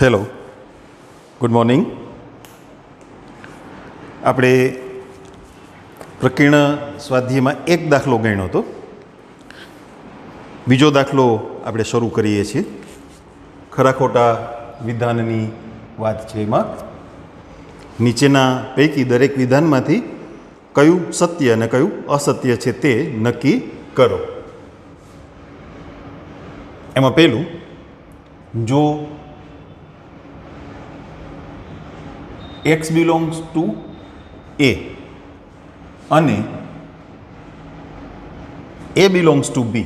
Hello, good morning. આપણે પ્રકીર્ણ સ્વાધ્યાયમાં એક દાખલો ગણ્યો હતો. બીજો દાખલો આપણે શરૂ કરીએ છીએ. ખરા ખોટા વિધાનની વાત છે. એમાં નીચેના પૈકી દરેક વિધાનમાંથી કયું સત્ય અને કયું અસત્ય છે તે નક્કી કરો. એમાં પહેલું, જો x belongs to A અને A belongs to B,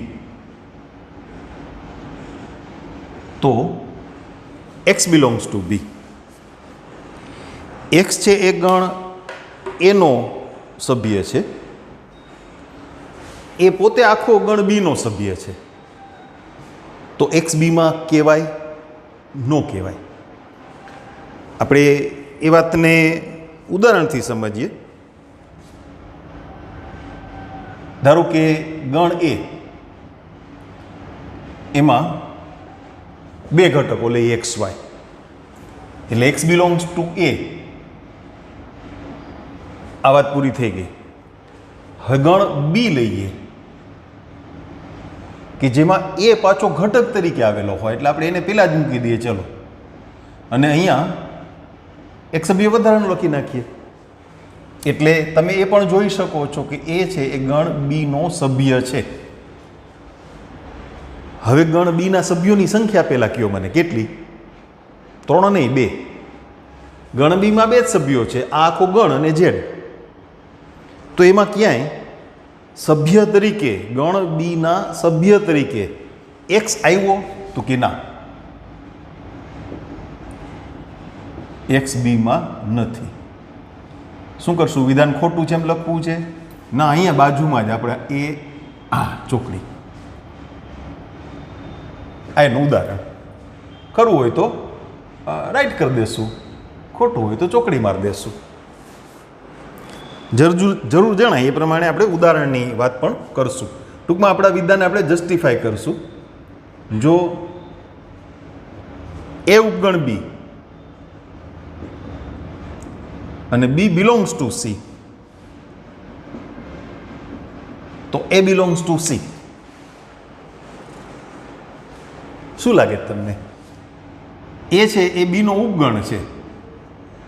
તો x belongs to B. x છે એ ગણ A નો સભ્ય છે, એ પોતે આખો ગણ B નો સભ્ય છે, તો x B માં કહેવાય? નો કહેવાય. આપણે એ વાતને ઉદાહરણથી સમજીએ. ધારો કે ગણ A એમાં બે ઘટકો લઈએ એક્સ વાય, એટલે એક્સ બિલોંગ્સ ટુ A. આ વાત પૂરી થઈ ગઈ. હવે ગણ બી લઈએ કે જેમાં A પાછો ઘટક તરીકે આવેલો હોય, એટલે આપણે એને પહેલાં જ મૂકી દઈએ. ચલો, અને અહીંયા એક સભ્ય વધારાનું લખી નાખીએ. એટલે તમે એ પણ જોઈ શકો છો કે એ છે એ ગણ બી નો સભ્ય છે. હવે ગણ બી ના સભ્યોની સંખ્યા પહેલા કયો મને, કેટલી? 3 નહીં, 2. ગણ બી માં 2 જ સભ્યો છે, આ આખો ગણ અને ઝેડ. તો એમાં ક્યાંય સભ્ય તરીકે, ગણ બી ના સભ્ય તરીકે એક્સ આવ્યો? તો કે ના, એક્સ બીમાં નથી. શું કરશું? વિધાન ખોટું છે એમ લખવું છે? ના, અહીંયા બાજુમાં જ આપણે એ ચોકડી, આ એનું ઉદાહરણ. ખરું હોય તો રાઈટ કરી દેશું, ખોટું હોય તો ચોકડી મારી દેશું. જરૂર જણાય એ પ્રમાણે આપણે ઉદાહરણની વાત પણ કરશું. ટૂંકમાં આપણા વિધાનને આપણે જસ્ટિફાય કરશું. જો એ ઉપગણ બી અને B belongs to C, તો A belongs to C. શું લાગે તમને? A છે એ B નો ઉપગણ છે.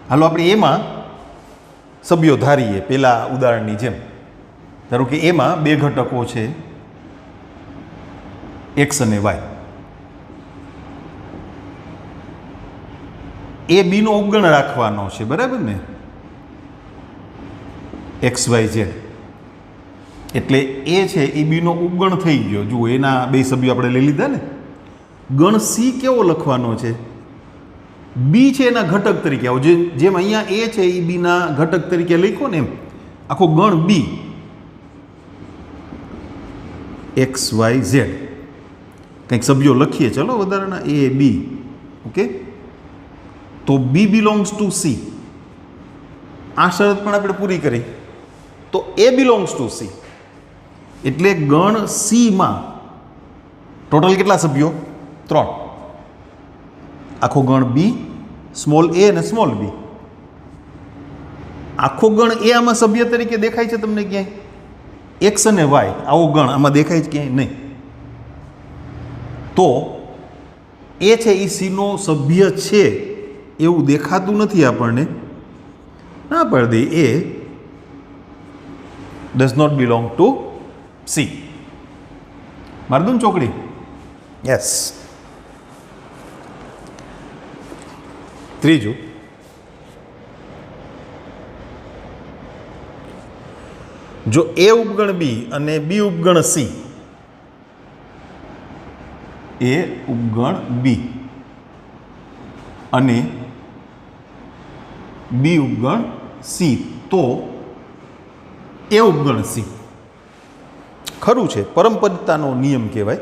હાલો આપણે એમાં સભ્યો ધારીએ પેલા ઉદાહરણની જેમ. ધારો કે એમાં બે ઘટકો છે x અને y. એ B નો ઉપગણ રાખવાનો છે, બરાબર ને? X y z. એટલે એ છે એ બીનો ઉપગણ થઈ ગયો. જુઓ, એના બે સભ્યો આપણે લઈ લીધા ને. ગણ સી કેવો લખવાનો છે? બી છે એના ઘટક તરીકે. આવો જેમ અહીંયા એ છે એ બીના ઘટક તરીકે લખ્યો ને, એમ આખો ગણ બી એક્સ વાય ઝેડ કંઈક સભ્યો લખીએ. ચલો વધારાના એ બી. ઓકે, તો બી બિલોંગ્સ ટુ સી. આ શરત પણ આપણે પૂરી કરી. તો એ બિલોંગ્સ ટુ સી, એટલે ગણ સી માં ટોટલ કેટલા સભ્યો? 3. આખો ગણ બી, સ્મોલ એ અને સ્મોલ બી. આખો ગણ એ આમાં સભ્ય તરીકે દેખાય છે તમને ક્યાંય? એક્સ અને વાય આવો ગણ આમાં દેખાય છે ક્યાંય? નહીં. તો એ છે એ સી નો સભ્ય છે એવું દેખાતું નથી આપણને. ના પાડી દે, એ does not belong to C. મારી દઉં ચોકડી? યસ. ત્રીજું, જો એ ઉપગણ બી અને બી ઉપગણ સી, એ ઉપગણ બી અને બી ઉપગણ સી, તો એ ઉપગણ સી. ખરું છે, પરંપરિતાનો નિયમ કહેવાય.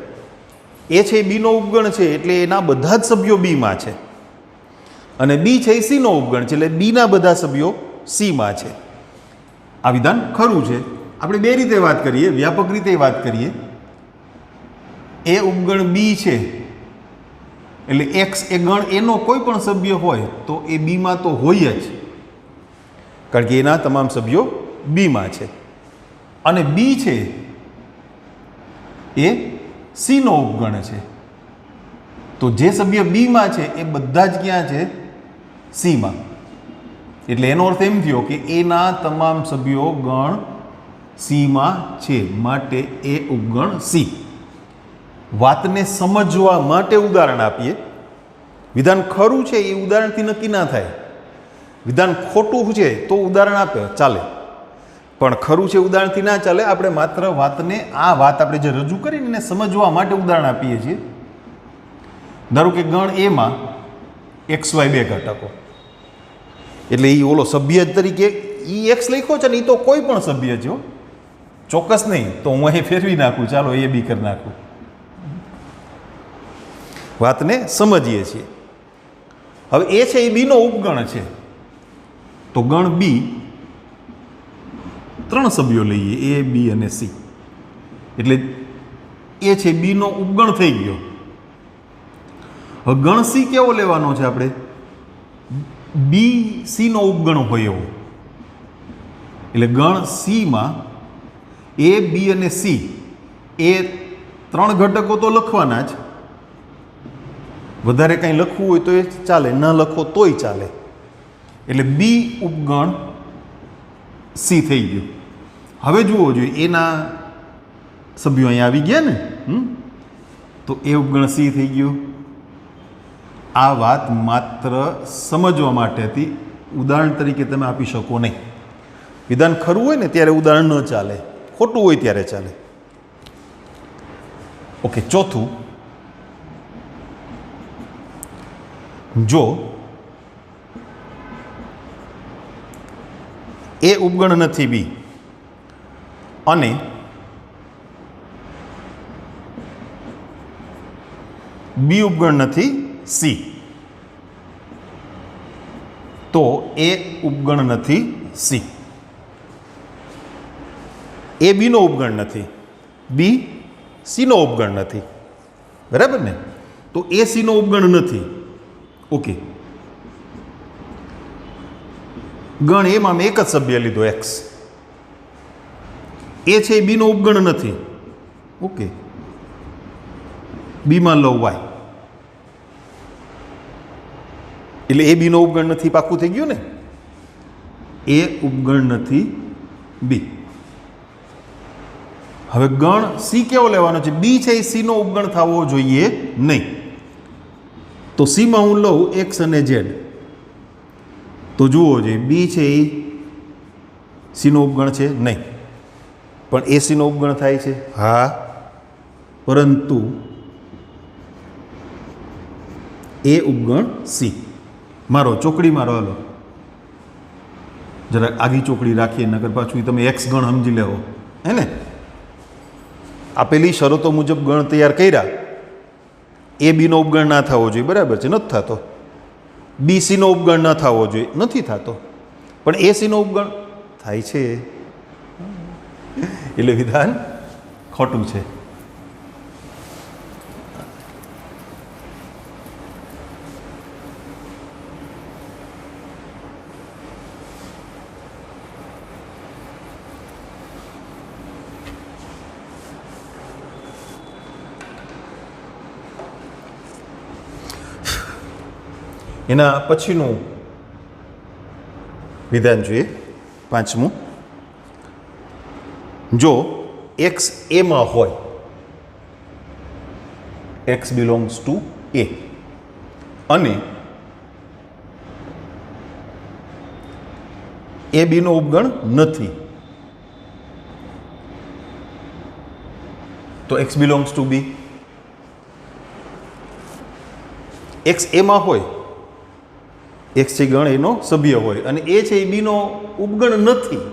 એ છે બીનો ઉપગણ છે એટલે એના બધા જ સભ્યો બીમાં છે, અને બી છે એ સીનો ઉપગણ છે એટલે બીના બધા સભ્યો સીમાં છે. આ વિધાન ખરું છે. આપણે બે રીતે વાત કરીએ, વ્યાપક રીતે વાત કરીએ. એ ઉપગણ બી છે એટલે એક્સ એ ગણ એનો કોઈ પણ સભ્ય હોય તો એ બીમાં તો હોય જ, કારણ કે એના તમામ સભ્યો બીમાં છે. અને બી છે એ સીનો ઉપગણ છે. તો જે સભ્ય બીમાં છે એ બધા જ ક્યાં છે? સીમાં. એટલે એનો અર્થ એમ થયો કે એના તમામ સભ્યો ગણ સીમાં છે, માટે એ ઉપગણ સી. વાતને સમજવા માટે ઉદાહરણ આપીએ. વિધાન ખરું છે એ ઉદાહરણથી નક્કી ના થાય. વિધાન ખોટું છે તો ઉદાહરણ આપે ચાલે, પણ ખરું છે ઉદાહરણથી ના ચાલે. આપણે માત્ર વાતને, આ વાત આપણે જે રજૂ કરીને એને સમજવા માટે ઉદાહરણ આપીએ છીએ. ધારો કે ગણ એમાં XY બે ઘટકો, એટલે એ ઓલો સભ્ય તરીકે એ એક્સ લખ્યો છે ને, એ તો કોઈ પણ સભ્ય છે, ચોક્કસ નહીં. તો હું અહીં ફેરવી નાખું, ચાલો એ બી કરી નાખું. વાતને સમજીએ છીએ. હવે એ છે એ બીનો ઉપગણ છે, તો ગણ બી ત્રણ સભ્યો લઈએ, એ બી અને સી. એટલે એ છે બીનો ઉપગણ થઈ ગયો. હવે ગણ સી કેવો લેવાનો છે આપણે? બી સીનો ઉપગણ હોય એવો. એટલે ગણ સીમાં એ બી અને સી એ ત્રણ ઘટકો તો લખવાના જ. વધારે કંઈ લખવું હોય તો એ ચાલે, ન લખો તોય ચાલે. એટલે બી ઉપગણ સી થઈ ગયું. હવે જુઓ જોઈએ એના સભ્યો અહીંયા આવી ગયા ને, તો એ ઉપગણ સી થઈ ગયું. આ વાત માત્ર સમજવા માટે હતી, ઉદાહરણ તરીકે તમે આપી શકો નહીં. વિધાન ખરું હોય ને ત્યારે ઉદાહરણ ન ચાલે, ખોટું હોય ત્યારે ચાલે. ઓકે, ચોથું, જો એ ઉપગણ નથી બી અને બી ઉપગણ નથી સી, તો એ ઉપગણ નથી સી. એ બીનો ઉપગણ નથી, બી સીનો ઉપગણ નથી, બરાબર ને? તો એ સીનો ઉપગણ નથી. ઓકે, ગણ એમાં મેં એક જ સભ્ય લીધો એક્સ. એ છે એ બીનો ઉપગણ નથી. ઓકે, બીમાં લઉં વાય, એટલે એ બીનો ઉપગણ નથી, પાકું થઈ ગયું ને? એ ઉપગણ નથી બી. હવે ગણ સી કેવો લેવાનો છે? બી છે એ સીનો ઉપગણ થવો જોઈએ નહીં. તો સીમાં હું લઉં એક્સ અને ઝેડ, તો જુઓ જોઈએ બી છે એ સીનો ઉપગણ છે નહીં, પણ એ સીનો ઉપગણ થાય છે, હા, પરંતુ એ ઉપગણ સી. મારો ચોકડી મારો, હાલો જરા આગી ચોકડી રાખીએ, નગર પાછું તમે એક્સ ગણ સમજી લેવો, હે ને? આપેલી શરતો મુજબ ગણ તૈયાર કર્યા. એ બીનો ઉપગણ ના થવો જોઈએ, બરાબર છે, નથી થતો. બી સીનો ઉપગણ ન થવો જોઈએ, નથી થતો. પણ એ સીનો ઉપગણ થાય છે, એટલે વિધાન ખોટું છે. એના પછીનું વિધાન જોઈએ, પાંચમું. જો એક્સ એમાં હોય, એક્સ બિલોંગ્સ ટુ એ, અને એ બીનો ઉપગણ નથી, તો x belongs to b. X એમાં હોય, એક્સ છે ગણ એનો સભ્ય હોય, અને એ છે એ બીનો ઉપગણ નથી,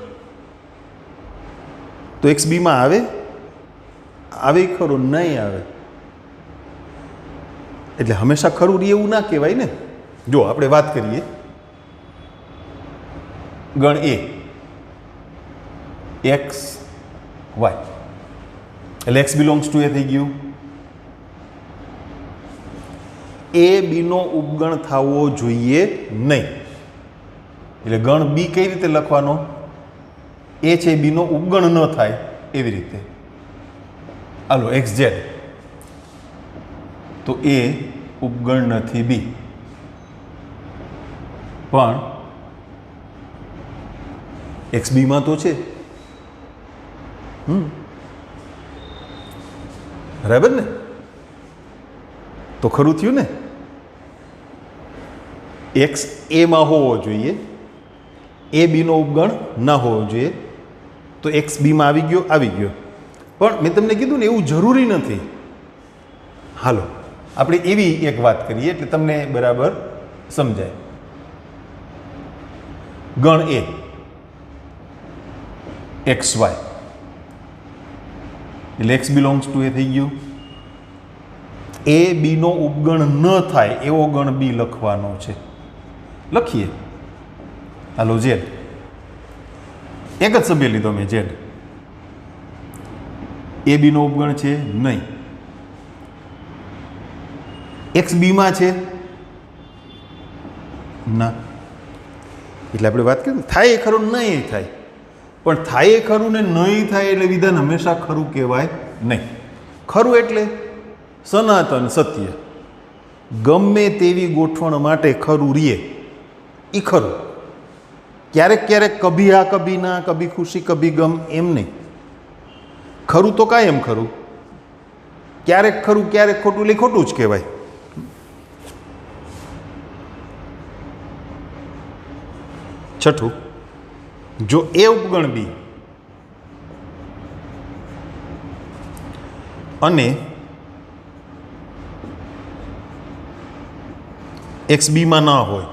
તો એક્સ બીમાં આવે? આવે ખરું? નહીં આવે. એટલે હંમેશા ખરું રહે એવું ના કહેવાય ને. જો આપણે વાત કરીએ ગણ એ એક્સ વાય, એટલે એક્સ બિલોંગ્સ ટુ એ થઈ ગયું. એ બીનો ઉપગણ થવો જોઈએ નહીં. એટલે ગણ બી કઈ રીતે લખવાનો? એ છે બીનો ઉપગણ ન થાય એવી રીતે. હાલો એક્સ ઝેડ, તો એ ઉપગણ નથી બી, પણ એક્સ બીમાં તો છે. બરાબર ને? તો ખરું થયું ને? એક્સ એમાં હોવો જોઈએ, એ બીનો ઉપગણ ના હોવો જોઈએ. તો એક્સ બીમાં આવી ગયો, આવી ગયો. પણ મેં તમને કીધું ને એવું જરૂરી નથી. હાલો આપણે એવી એક વાત કરીએ એટલે તમને બરાબર સમજાય. ગણ એ એક્સ વાય એટલે એક્સ બિલોંગ્સ ટુ એ થઈ ગયું. એ બીનો ઉપગણ ન થાય એવો ગણ બી લખવાનો છે. લખીએ. હાલો ઝેડ, એક જ સભ્ય લીધો મેં ઝેડ. એ બીનો ઉપગણ છે નહીં. એક્સ બીમાં છે ના. એટલે આપણે વાત કરીએ થાય એ ખરું, નહીં થાય. પણ થાય એ ખરું ને નહીં થાય એટલે વિધાન હંમેશા ખરું કહેવાય નહીં. ખરું એટલે સનાતન સત્ય, ગમે તેવી ગોઠવણ માટે ખરું રીએ એ ખરું. ક્યારેક ક્યારેક કભી હા કભી ના, કભી ખુશી કભી ગમ એમ નહીં. ખરું તો કાયમ ખરું. ક્યારેક ખરું ક્યારેક ખોટું એટલે ખોટું જ કહેવાય. છઠ્ઠું, જો એ ઉપગણ બી અને એક્સ બીમાં ના હોય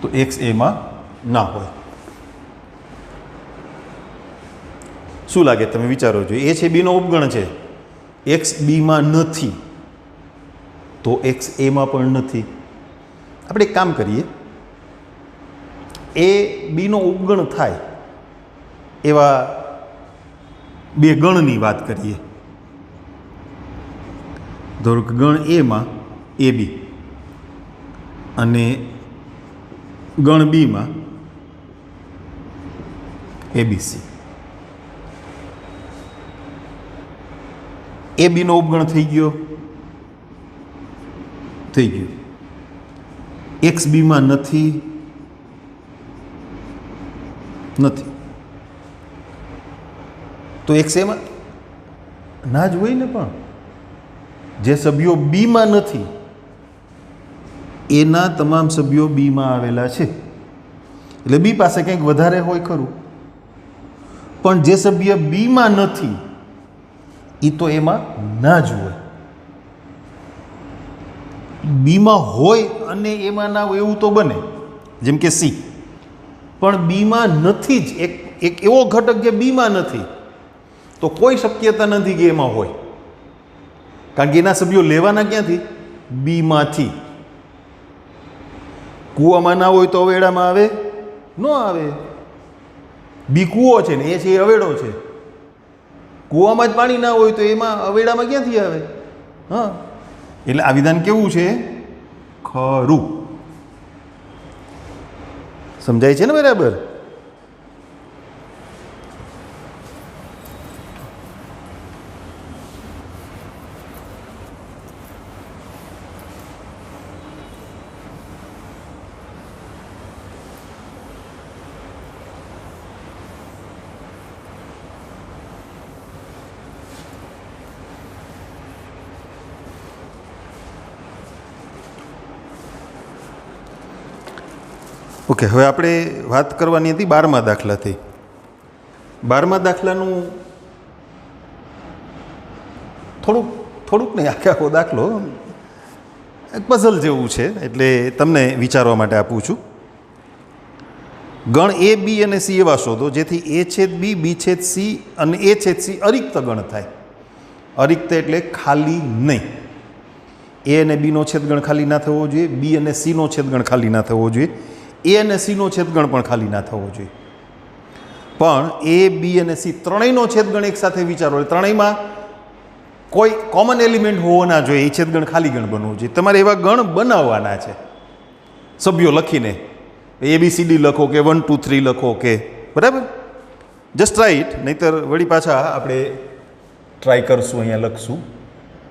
તો એક્સ એમાં ના હોય. શું લાગે તમે વિચારો છો? એ છે બીનો ઉપગણ છે, એક્સ બીમાં નથી તો એક્સ એમાં પણ નથી. આપણે એક કામ કરીએ, એ બીનો ઉપગણ થાય એવા બે ગણની વાત કરીએ. ધારો કે ગણ એમાં એ બી અને ગણ બીમાં એબીસી. એ બીનો ઉપગણ થઈ ગયો, થઈ ગયું. એક્સ બીમાં નથી, નથી તો એક્સ એમાં ના જ હોય ને. પણ જે સભ્યો બીમાં નથી એના તમામ સભ્યો બીમાં આવેલા છે એટલે બી પાસે કંઈક વધારે હોય ખરું. પણ જે સભ્ય બીમાં નથી એ તો એમાં ના જ હોય. બીમાં હોય અને એમાં ના હોય એવું તો બને, જેમ કે સી. પણ બીમાં નથી જ, એક એવો ઘટક જે બીમાં નથી તો કોઈ શક્યતા નથી કે એમાં હોય. કારણ કે એના સભ્યો લેવાના ક્યાંથી? બીમાંથી. કૂવામાં ના હોય તો અવેડામાં આવે? ન આવે. બી કૂવો છે ને એ છે એ અવેડો છે. કૂવામાં જ પાણી ના હોય તો એમાં અવેડામાં ક્યાંથી આવે? હા, એટલે આ વિધાન કેવું છે? ખરું. સમજાય છે ને બરાબર? ઓકે, હવે આપણે વાત કરવાની હતી 12મા દાખલાથી. 12મા દાખલાનું થોડુંક નહીં, આખો દાખલો એક પઝલ જેવું છે એટલે તમને વિચારવા માટે આપું છું. ગણ એ બી અને સી એવા શોધો જેથી એ છેદ બી, બી છેદ સી અને એ છેદ સી અરિક્ત ગણ થાય. અરિક્ત એટલે ખાલી નહીં. એ અને બીનો છેદગણ ખાલી ના થવો જોઈએ, બી અને સીનો છેદગણ ખાલી ના થવો જોઈએ, એ અને સીનો છેદગણ પણ ખાલી ના થવો જોઈએ. પણ એ બી અને સી ત્રણેયનો છેદગણ એક સાથે વિચારો, ત્રણેયમાં કોઈ કોમન એલિમેન્ટ હોવો ના જોઈએ, એ છેદગણ ખાલી ગણ બનવું જોઈએ. તમારે એવા ગણ બનાવવાના છે સભ્યો લખીને, ABCD લખો કે 1 2 3 લખો કે, બરાબર. જસ્ટ રાઈટ, નહીંતર વળી પાછા આપણે ટ્રાય કરશું, અહીંયા લખશું.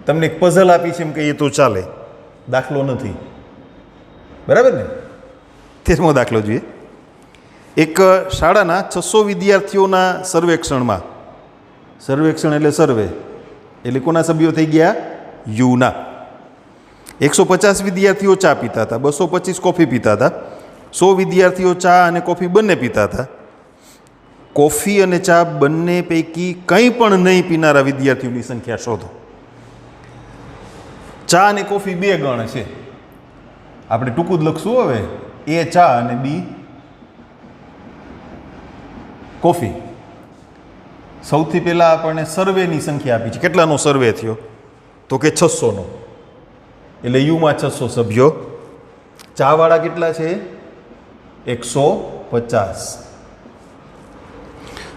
તમને એક પઝલ આપી છે એમ કહીએ તો ચાલે, દાખલો નથી, બરાબર ને. 13મો દાખલો જોઈએ. એક શાળાના 600 વિદ્યાર્થીઓના સર્વેક્ષણમાં, સર્વેક્ષણ એટલે સર્વે, એટલે કોના સભ્યો થઈ ગયા? યુના. 150 વિદ્યાર્થીઓ ચા પીતા હતા, 225 કોફી પીતા હતા, 100 વિદ્યાર્થીઓ ચા અને કોફી બંને પીતા હતા. કોફી અને ચા બંને પૈકી કંઈ પણ નહીં પીનારા વિદ્યાર્થીઓની સંખ્યા શોધો. ચા અને કોફી બે ગણ છે, આપણે ટૂંકું જ લખશું. હવે એ ચા અને બી કોફી. સૌથી પહેલાં આપણને સર્વેની સંખ્યા આપી છે. કેટલાનો સર્વે થયો? તો કે 600નો. એટલે યુમાં 600 સભ્યો. ચાવાળા કેટલા છે? 150.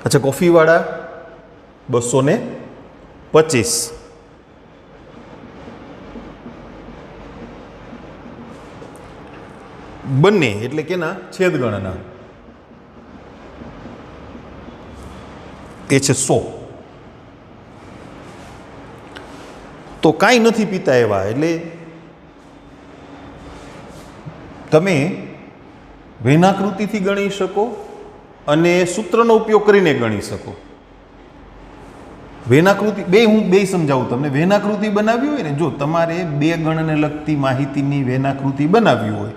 અચ્છા, કોફીવાળા 225. બંને એટલે કેના? છેદગણના. એ છે 100. તો કાંઈ નથી પીતા એવા, એટલે તમે વેનાકૃતિથી ગણી શકો અને સૂત્રનો ઉપયોગ કરીને ગણી શકો. વેનાકૃતિ હું બે સમજાવું તમને. વેનાકૃતિ બનાવી હોય ને, જો તમારે બે ગણને લગતી માહિતીની વેનાકૃતિ બનાવવી હોય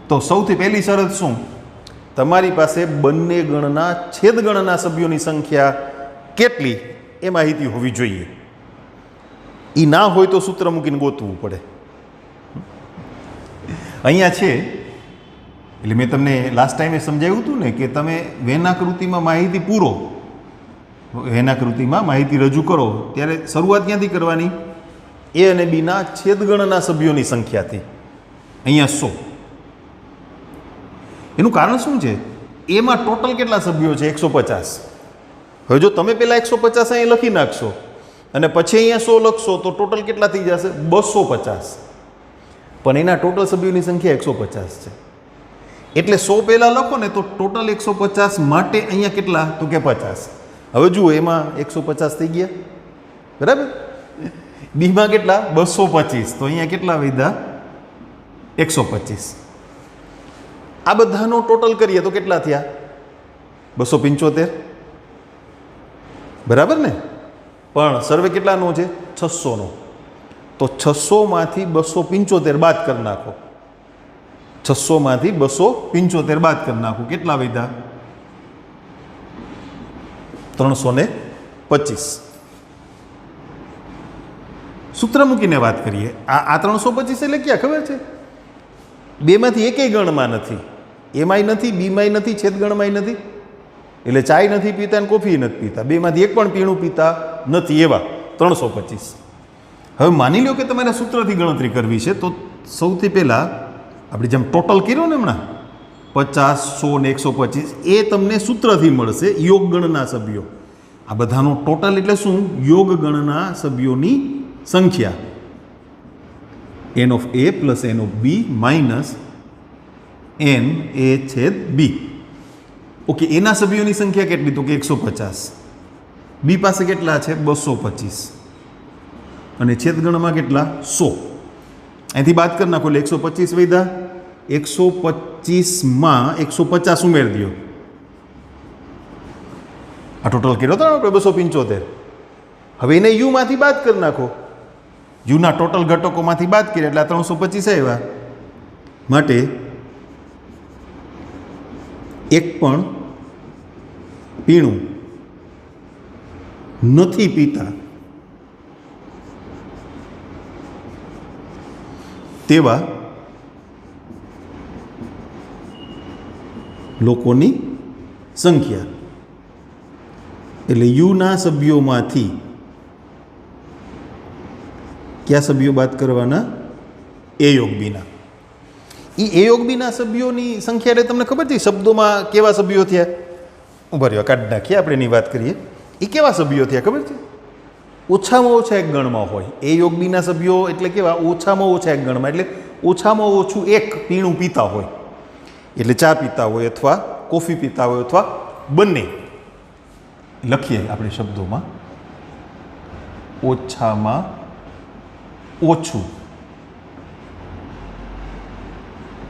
તો સૌથી પહેલી શરત શું? તમારી પાસે બંને ગણના છેદગણના સભ્યોની સંખ્યા કેટલી એ માહિતી હોવી જોઈએ. એ ના હોય તો સૂત્ર મૂકીને ગોતવું પડે. અહીંયા છે એટલે મેં તમને લાસ્ટ ટાઈમે સમજાવ્યું હતું ને કે તમે વેનાકૃતિમાં માહિતી પૂરો, વેનાકૃતિમાં માહિતી રજૂ કરો ત્યારે શરૂઆત ક્યાંથી કરવાની? એ અને બીના છેદગણના સભ્યોની સંખ્યાથી. અહીંયા 100. એનું કારણ શું છે? એમાં ટોટલ કેટલા સભ્યો છે? 150. હવે જો તમે પહેલાં 150 અહીં લખી નાખશો અને પછી અહીંયા 100 લખશો તો ટોટલ કેટલા થઈ જશે? 250. પણ એના ટોટલ સભ્યોની સંખ્યા 150 છે. એટલે 100 પહેલાં લખો ને તો ટોટલ 150 માટે અહીંયા કેટલા? તો કે 50. હવે જુઓ, એમાં 150 થઈ ગયા, બરાબર. બીમાં કેટલા? 225. તો અહીંયા કેટલા વધ્યા? 125. આ બધાનો ટોટલ કરીએ તો કેટલા થયા? 275, બરાબર ને. પણ સર્વે કેટલાનો છે? 600નો. તો 600માંથી 275 બાદ કરી નાખો. 600માંથી 275 બાદ કરી નાખો. કેટલા વધ્યા? 325. સૂત્ર મૂકીને વાત કરીએ. આ 325 એટલે ક્યાં ખબર છે? બેમાંથી એકેય ગણમાં નથી. એમાંય નથી, બીમાંય નથી, છેદગણમાંય નથી. એટલે ચાય નથી પીતા અને કોફી નથી પીતા. બેમાંથી એક પણ પીણું પીતા નથી, એવા 325. હવે માની લો કે તમારે સૂત્રથી ગણતરી કરવી છે તો સૌથી પહેલાં આપણે જેમ ટોટલ કર્યું ને હમણાં 50, 100 ને 125, એ તમને સૂત્રથી મળશે. યોગ ગણના સભ્યો, આ બધાનો ટોટલ એટલે શું? યોગ ગણના સભ્યોની સંખ્યા. n of a plus n of b minus n a છેદ b. ઓકે, એના સભ્યોની સંખ્યા કેટલી? તો કે 150. બી પાસે કેટલા છે? 225. અને છેદગણમાં કેટલા? 100. અહીંથી બાદ કરી નાખો એટલે 125 વધ્યા. 125માં 150 ઉમેરી દો. આ ટોટલ કર્યો હતો આપણે 275. હવે એને યુમાંથી બાદ કરી નાખો. યુના ટોટલ ઘટકોમાંથી બાદ કરીએ એટલે 325 આવ્યા. માટે એક પણ પીણું નથી પીતા તેવા લોકોની સંખ્યા. એટલે યુના સભ્યોમાંથી કયા સભ્યો બાદ કરવાના? એ યોગ બીના. એ યોગ બીના સભ્યોની સંખ્યા એટલે તમને ખબર છે શબ્દોમાં કેવા સભ્યો થયા? ઉભા રહ્યો, કાઢી નાખીએ, આપણે એની વાત કરીએ. એ કેવા સભ્યો થયા ખબર છે? ઓછામાં ઓછા એક ગણમાં હોય. એ યોગ બીના સભ્યો એટલે કેવા? ઓછામાં ઓછા એક ગણમાં, એટલે ઓછામાં ઓછું એક પીણું પીતા હોય, એટલે ચા પીતા હોય અથવા કોફી પીતા હોય અથવા બંને. લખીએ આપણે શબ્દોમાં, ઓછામાં ઓછું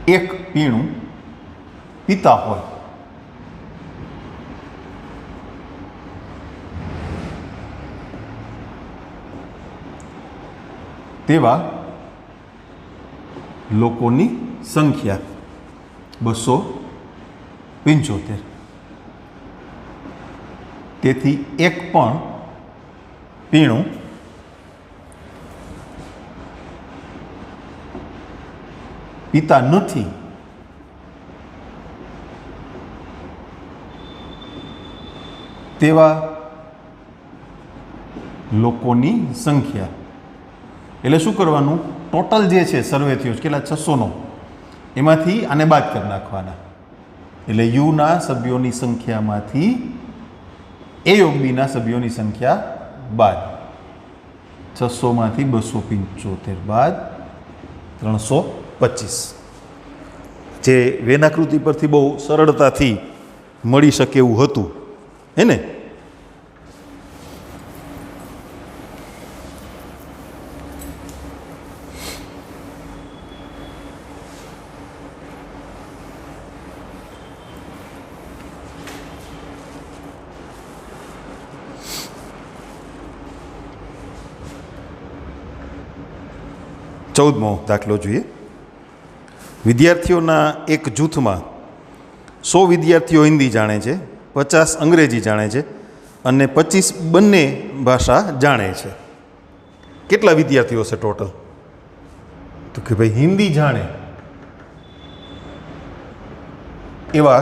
એક પીણું પીતા હોય. તેવા લોકોની સંખ્યા 275. તેથી એક પણ પીણું પીતા નથી તેવા લોકોની સંખ્યા. એટલે શું કરવાનું? ટોટલ જે છે સર્વે થયો કેટલા? 600નો, એમાંથી આને બાદ કરી નાખવાના. એટલે યુના સભ્યોની સંખ્યામાંથી એ યોગ બીના સભ્યોની સંખ્યા બાદ. 600માંથી 275 બાદ 325, જે વેનાકૃતિ પરથી બહુ સરળતાથી મળી શકે એવું હતું, હે ને? ચૌદમો દાખલો જોઈએ. વિદ્યાર્થીઓના એક જૂથમાં 100 વિદ્યાર્થીઓ હિન્દી જાણે છે, 50 અંગ્રેજી જાણે છે અને 25 બંને ભાષા જાણે છે. કેટલા વિદ્યાર્થીઓ છે ટોટલ? તો કે ભાઈ હિન્દી જાણે એવા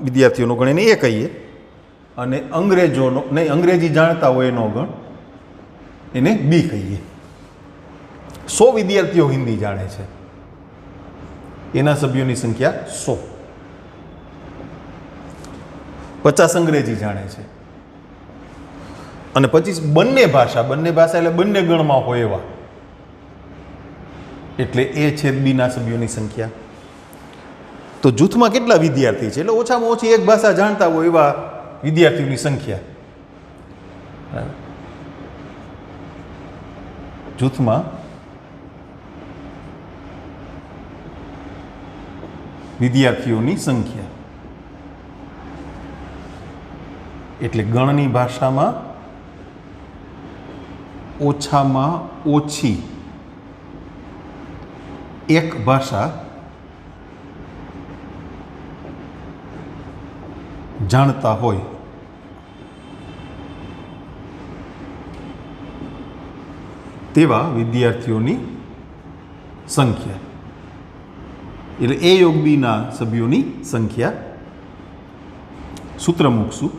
વિદ્યાર્થીઓનો ગણ એને એ કહીએ, અને અંગ્રેજોનો નહીં, અંગ્રેજી જાણતા હોય એનો ગણ એને બી કહીએ. 100 વિદ્યાર્થીઓ હિન્દી જાણે છે, એના સભ્યોની સંખ્યા 100. 50 અંગ્રેજી જાણે છે અને 25 બંને ભાષા એટલે બંને ગણમાં હોય એવા, એટલે એ છે બીના સભ્યોની સંખ્યા. તો જૂથમાં કેટલા વિદ્યાર્થી છે? એટલે ઓછામાં ઓછી એક ભાષા જાણતા હોય એવા વિદ્યાર્થીઓની સંખ્યા. જૂથમાં વિદ્યાર્થીઓની સંખ્યા એટલે ગણની ભાષામાં ઓછામાં ઓછી એક ભાષા જાણતા હોય તેવા વિદ્યાર્થીઓની સંખ્યા. એટલે એ યોગ બીના સભ્યોની સંખ્યા સૂત્ર મૂકશું.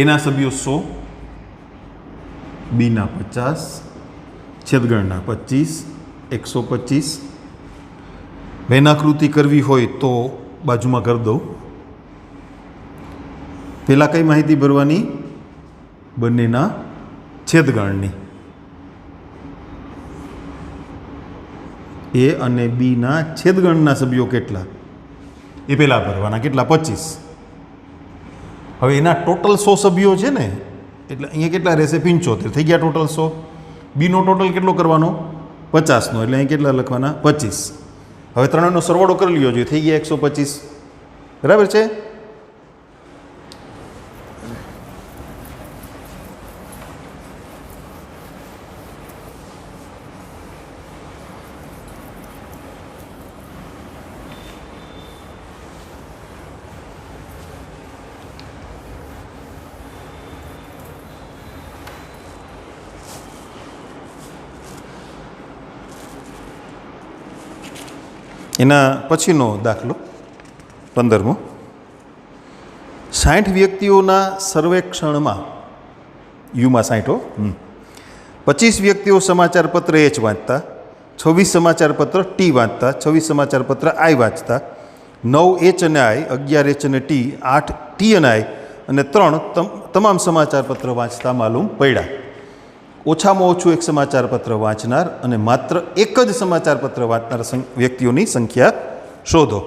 એના સભ્યો 100, બીના 50, છેદગણના 25, 125. વેનાકૃતિ કરવી હોય તો બાજુમાં કરી દઉં. પહેલાં કઈ માહિતી ભરવાની? બંનેના છેદગણની. એ અને બીના છેદગણના સભ્યો કેટલા એ પહેલાં ભરવાના. કેટલા? 25. હવે એના ટોટલ 100 સભ્યો છે ને, એટલે અહીંયા કેટલા રહેશે? 75. થઈ ગયા ટોટલ 100. બીનો ટોટલ કેટલો કરવાનો? 50નો, એટલે અહીં કેટલા લખવાના? 25. હવે ત્રણનો સરવાળો કરી લ્યો જોઈએ, થઈ ગયા 125. બરાબર છે? એના પછીનો દાખલો 15મો. 60 વ્યક્તિઓના સર્વેક્ષણમાં, યુમાં 60, 25 વ્યક્તિઓ સમાચાર પત્ર એચ વાંચતા, 26 સમાચાર પત્ર ટી વાંચતા, 26 સમાચાર પત્ર આઈ વાંચતા, 9 એચ અને આઈ, 11 એચ અને ટી, 8 ટી અને આઈ અને 3 તમામ સમાચાર પત્ર વાંચતા માલુમ પડ્યા. ઓછામાં ઓછું એક સમાચાર પત્ર વાંચનાર અને માત્ર એક જ સમાચાર પત્ર વાંચનાર વ્યક્તિઓની સંખ્યા શોધો.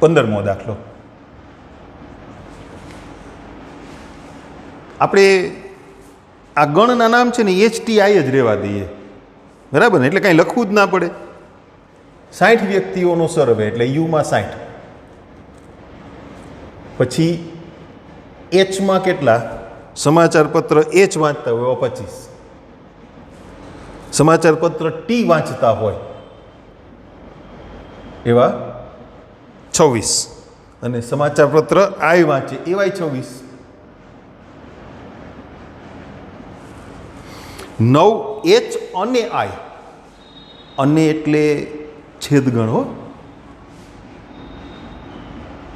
15મો દાખલો. આપણે આ ગણના નામ છે ને HTI જ રહેવા દઈએ, બરાબર ને, એટલે કાંઈ લખવું જ ના પડે. 60 વ્યક્તિઓનો સર્વે એટલે યુમાં 60. પછી એચમાં કેટલા સમાચાર પત્ર એચ વાંચતા હોય એવા 25, સમાચાર પત્ર ટી વાંચતા હોય એવા 26 અને સમાચાર પત્ર આઈ વાંચે એવાય 26. 9 એચ અને આઈ, અને એટલે છેદગણ હો,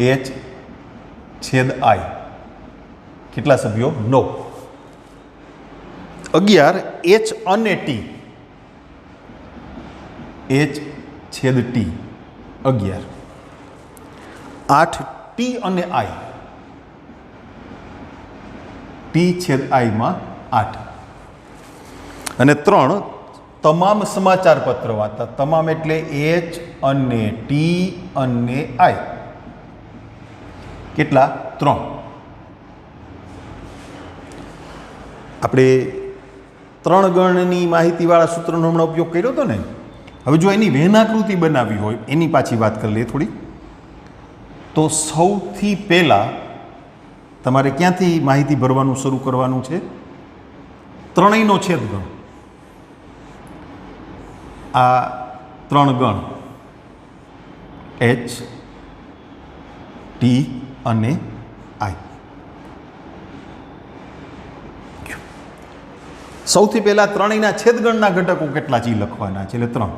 એચ છેદ આઈ કેટલા સભ્યો? 9. 11 એચ અને ટી, એચ છેદ ટી 11. 8 ટી અને આઈ, ટી છેદ આઈમાં 8. અને 3 તમામ સમાચાર પત્ર વાંચતા, તમામ એટલે એચ અને ટી અને આઈ કેટલા? 3. આપણે 3 ગણની માહિતીવાળા સૂત્રનો હમણાં ઉપયોગ કર્યો હતો ને. હવે જો એની વેનાકૃતિ બનાવી હોય એની પાછી વાત કરી લઈએ થોડી. તો સૌથી પહેલાં તમારે ક્યાંથી માહિતી ભરવાનું શરૂ કરવાનું છે? ત્રણેયનો છેદગણ. આ 3 ગણ એચ ટી અને આઈ. સૌથી પહેલા ત્રણેયના છેદગણના ઘટકો કેટલા છે લખવાના છે, એટલે 3.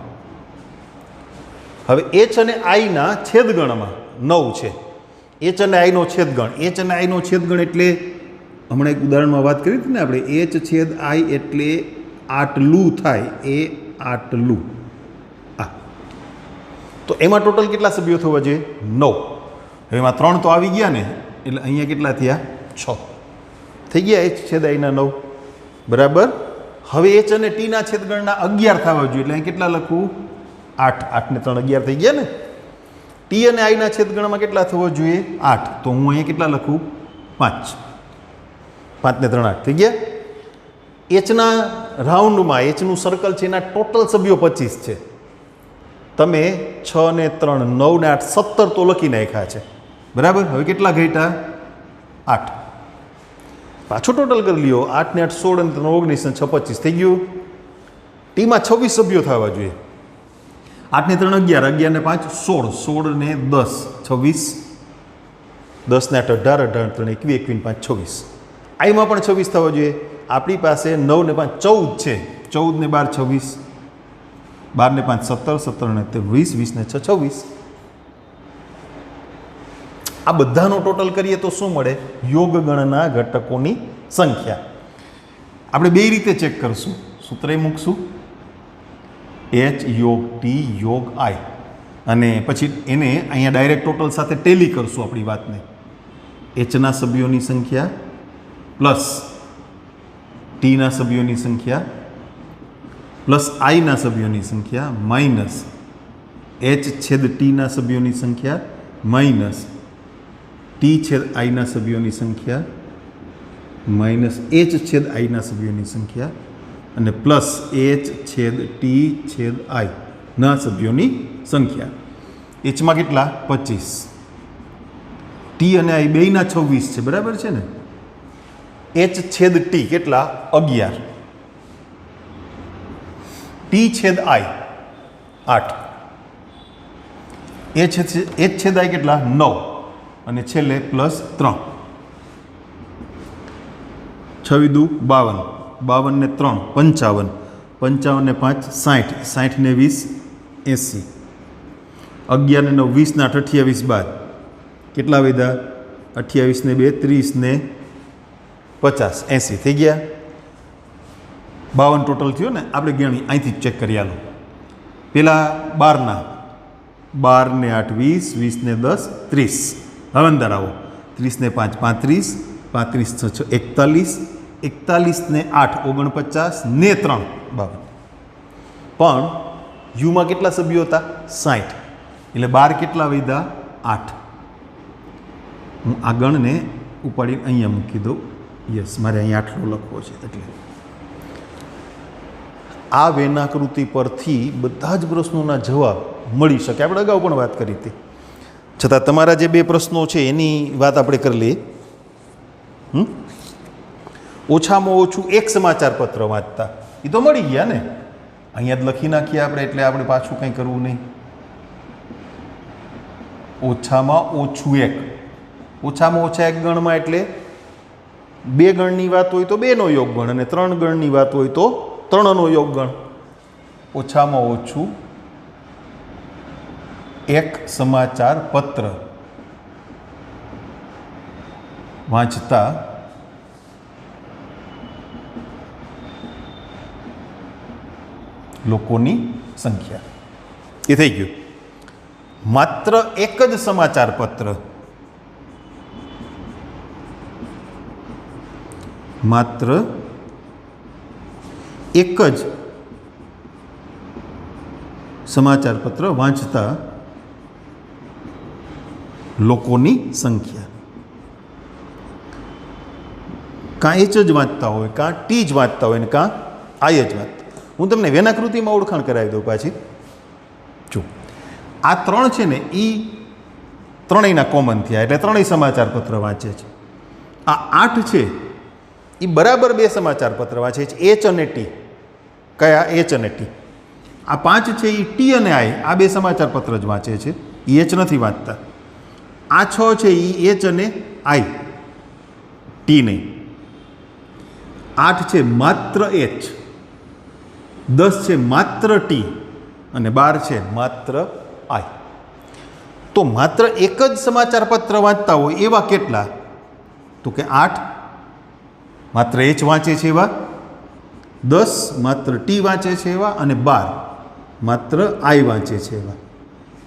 હવે એચ અને આઈના છેદગણમાં 9 છે. એચ અને આઈનો છેદગણ, એચ અને આઈનો છેદગણ એટલે હમણાં એક ઉદાહરણમાં વાત કરી હતી ને આપણે, એચ છેદ આઈ એટલે આટલું થાય, એ આટલું. આ તો એમાં ટોટલ કેટલા સભ્યો થવા જોઈએ? 9. હવે એમાં 3 તો આવી ગયા ને, એટલે અહીંયા કેટલા થયા? 6 થઈ ગયા એચ છેદ આઈના 9, બરાબર. હવે એચ અને ટીના છેદગણના 11 થવા જોઈએ, એટલે અહીં કેટલા લખવું? 8. 8 ને 3 11 થઈ ગયા ને. ટી અને આઈના છેદગણમાં કેટલા થવો જોઈએ? 8. તો હું અહીંયા કેટલા લખું? 5. 5 ને 3 8 થઈ ગયા. એચના રાઉન્ડમાં, એચનું સર્કલ છે, એના ટોટલ સભ્યો 25 છે. તમે 6 ને 3 9 ને 8 17 તો લખી નાખ્યા છે, બરાબર. હવે કેટલા ઘટ્યા? 8. પાછો ટોટલ કરી લ્યો. 8 ને 8 16 અને 3 19 ને 6 25 થઈ ગયું. ટીમાં 26 સભ્યો થવા જોઈએ. 8 ને 3 11, 11 ને 5 16, 16 ને 10 26, 10 ને 8 18, 18 ને 3 21, 21 5 26. આઈમાં પણ 26 થવા જોઈએ. આપણી પાસે 9 ને 5 14 છે, 14 ને 12 26, 12 ને 5 17, 17 ને 20, 20 ને 6 26. આ બધાનો ટોટલ કરીએ તો શું મળે? યોગ ગણના ઘટકોની સંખ્યા. આપણે બે રીતે ચેક કરશું. સૂત્રે મૂકશું એચ યોગ ટી યોગ આઈ, અને પછી એને અહીંયા ડાયરેક્ટ ટોટલ સાથે ટેલી કરશું આપણી વાતને. એચના સભ્યોની સંખ્યા પ્લસ ટીના સભ્યોની સંખ્યા પ્લસ આઈના સભ્યોની સંખ્યા માઇનસ એચ છેદ ટીના સભ્યોની સંખ્યા માઇનસ ટી છેદ આઈના સભ્યોની સંખ્યા માઇનસ એચ છેદ આઈના સભ્યોની સંખ્યા અને પ્લસ એચ છેદ ટી છેદ આઈના સભ્યોની સંખ્યા. એચમાં કેટલા? 25. ટી અને આઈ બેયના 26 છે, બરાબર છે ને. એચ છેદ ટી કેટલા? 11. ટી છેદ આઈ 8. એચ છેદ આઈ કેટલા? 9 અને છેલ્લે પ્લસ 3. 6 દુ 52, 52 ને 3 55, 55 ને 5 60, 60 ને 20 80, 11 ને 9 20 ને 8 28 બાદ કેટલા વધ્યા? 28 ને 2 30 ને 50 80 થઈ ગયા. 52 ટોટલ થયો ને. આપણે ગણી અહીંથી ચેક કરી આલો. પેલા 12 ને 8 20, 20 ને 10 30, હવે અંદર આવો. 30 ને 5 35, 35 6 41, 41 ને 8 49 ને 3 52. પણ યુમાં કેટલા સભ્યો હતા? 60. એટલે 12 કેટલા વધ્યા? 8. હું આ ગણને ઉપાડીને અહીંયા મૂકી દઉં. યસ, મારે અહીંયા આટલો લખવો છે. એટલે આ વેનાકૃતિ પરથી બધા જ પ્રશ્નોના જવાબ મળી શકે. આપણે અગાઉ પણ વાત કરી હતી. છતાં તમારા જે 2 પ્રશ્નો છે એની વાત આપણે કરી લઈએ. ઓછામાં ઓછું એક સમાચાર પત્ર વાંચતા, એ તો મળી ગયા ને. અહીંયા જ લખી નાખીએ આપણે, એટલે આપણે પાછું કંઈ કરવું નહીં. ઓછામાં ઓછું એક, ઓછામાં ઓછા એક ગણમાં એટલે 2 ગણની વાત હોય તો 2નો યોગ ગણ, અને 3 ગણની વાત હોય તો 3નો યોગ ગણ. ઓછામાં ઓછું એક સમાચાર પત્ર વાંચતા લોકોની સંખ્યા. એ થઈ ગયું. માત્ર એક જ સમાચાર પત્ર, માત્ર એક જ સમાચાર પત્ર વાંચતા લોકોની સંખ્યા. કાં એચ જ વાંચતા હોય, કાં ટી જ વાંચતા હોય, ને કાં આઈ જ વાંચતા. હું તમને વેનાકૃતિમાં ઓળખાણ કરાવી દઉં પાછી. જો આ 3 છે ને, એ ત્રણેયના કોમન થયા, એટલે ત્રણેય સમાચાર પત્ર વાંચે છે. આ 8 છે એ બરાબર 2 સમાચાર પત્ર વાંચે છે, એચ અને ટી. કયા? એચ અને ટી. આ 5 છે એ ટી અને આઈ, આ 2 સમાચાર પત્ર જ વાંચે છે, એ એચ નથી વાંચતા. આ 6 છે એ એચ અને આઈ, ટી નહીં. 8 છે માત્ર એચ, 10 છે માત્ર ટી, અને 12 છે માત્ર આઈ. તો માત્ર એક જ સમાચાર પત્ર વાંચતા હોય એવા કેટલા? તો કે 8 માત્ર એચ વાંચે છે એવા, 10 માત્ર ટી વાંચે છે એવા, અને 12 માત્ર આઈ વાંચે છે એવા.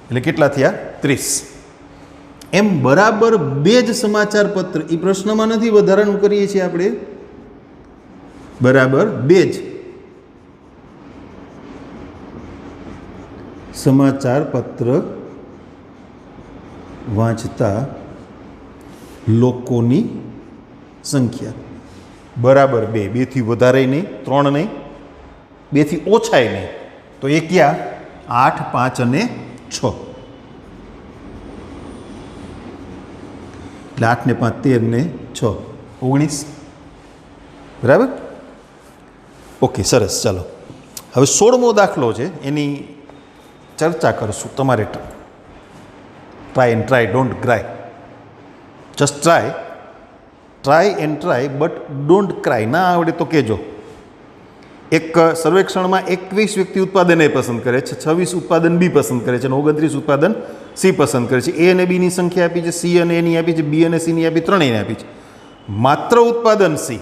એટલે કેટલા થયા? 30. એમ બરાબર 2 જ સમાચાર પત્ર, એ પ્રશ્નમાં નથી, વધારાનું કરીએ છીએ આપણે. બરાબર 2 જ સમાચાર પત્ર વાંચતા લોકોની સંખ્યા. બરાબર 2, 2 થી વધારે નહીં, 3 નહીં, 2 થી ઓછાય નહીં. તો એ ક્યાં? 8, 5 અને 6. એટલે 8 ને 5 13 ને 6 19. બરાબર? ઓકે, સરસ. ચાલો હવે 16મો દાખલો છે, એની ચર્ચા કરશું. તમારે try and try, don't cry. Just try, try and try, but don't cry. ના આવડે તો કહેજો. એક સર્વેક્ષણમાં 21 વ્યક્તિ ઉત્પાદન એ પસંદ કરે છે, 26 ઉત્પાદન બી પસંદ કરે છે, અને 29 ઉત્પાદન સી પસંદ કરે છે. એ અને બીની સંખ્યા આપી છે, સી અને એની આપી છે, બી અને સીની આપી, ત્રણેયની આપી છે. માત્ર ઉત્પાદન સી.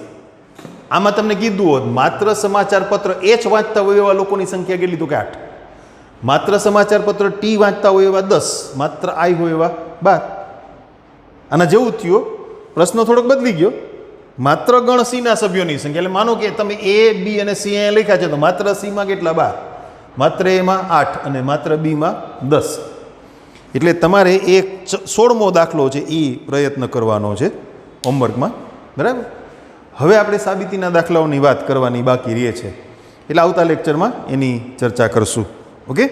આમાં તમને કીધું હોત માત્ર સમાચાર પત્ર એચ વાંચતા હોય એવા લોકોની સંખ્યા કેટલી? તો કે 8. માત્ર સમાચાર પત્ર ટી વાંચતા હોય એવા 10, માત્ર આઈ હોય એવા 12. આના જેવું થયું. પ્રશ્ન થોડોક બદલી ગયો. માત્ર ગણ સીના સભ્યોની સંખ્યા, એટલે માનો કે તમે એ, બી અને સી અહીંયા લખ્યા છે, તો માત્ર સીમાં કેટલા? 12, માત્ર એમાં 8, અને માત્ર બીમાં 10. એટલે તમારે એક 16મો દાખલો છે એ પ્રયત્ન કરવાનો છે હોમવર્કમાં. બરાબર? હવે આપણે સાબિતીના દાખલાઓની વાત કરવાની બાકી રહે છે, એટલે આવતા લેક્ચરમાં એની ચર્ચા કરશું. ઓકે?